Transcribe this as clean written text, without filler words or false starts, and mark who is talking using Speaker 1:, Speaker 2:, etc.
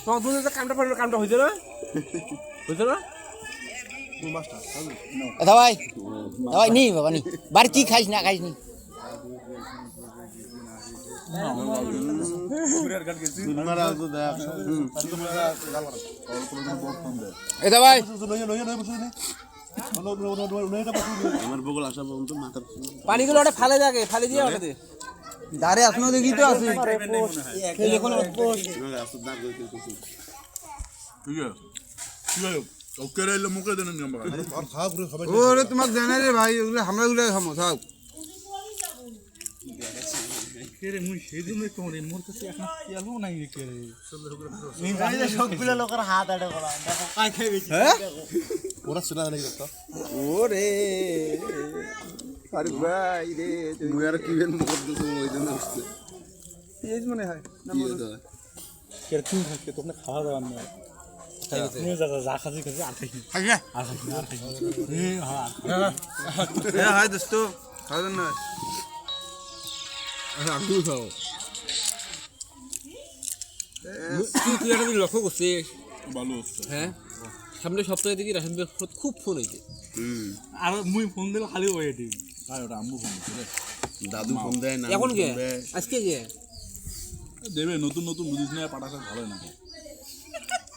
Speaker 1: তোমার দুধে যে কামটা হয়েছে না হয়েছে না
Speaker 2: দাবাই দাবাই নি বাবা নি বাড়ি কি খাইস না খাইস নি এ দাবাই পানিগুলো ওটা ফালে যাকে ফালে দিয়ে ওটাতে দাঁড়ে আসনো দেখি তো আছে ওরে তোমার জানা রে ভাই ওগুলো আমরা গুলো খামো থাক
Speaker 3: কেরে মুই সেদিন কোরে মোর কাছে এখন তেলও নাই কেরে
Speaker 4: এই সবগুলো লোকের হাত আড়ে করা দেখো কাই খাইবে
Speaker 2: হ্যাঁ
Speaker 5: ওরা শোনা নাই কথা
Speaker 2: ওরে আরে ভাই রে
Speaker 5: মুই আর কি বেন মুখ দিছো ওই জন্য হচ্ছে
Speaker 2: এই মনে হয়
Speaker 3: কেরে তুমি থাকতে তোমরা খাওয়া দাওয়া না তুমি যা খাসি খাসি আর খাই আর খাই
Speaker 2: হ্যাঁ হাই দোস্ত খাবেন না
Speaker 1: আগুন খাও তুই একটা লক্ষ্য করছিস
Speaker 5: ভালো হচ্ছে
Speaker 1: হ্যাঁ সামনে সপ্তাহে দেখি রাশন খুব ফোন হয়েছে
Speaker 3: আর মুই ফোন দিলে খালি ওয়েটিং
Speaker 5: আর ওটা আম্মু ফোন করে দাদু ফোন দেয় না
Speaker 1: এখন কে আজকে যে
Speaker 5: দেবে নতুন নতুন বুঝিস না পাঠাতে ভালো না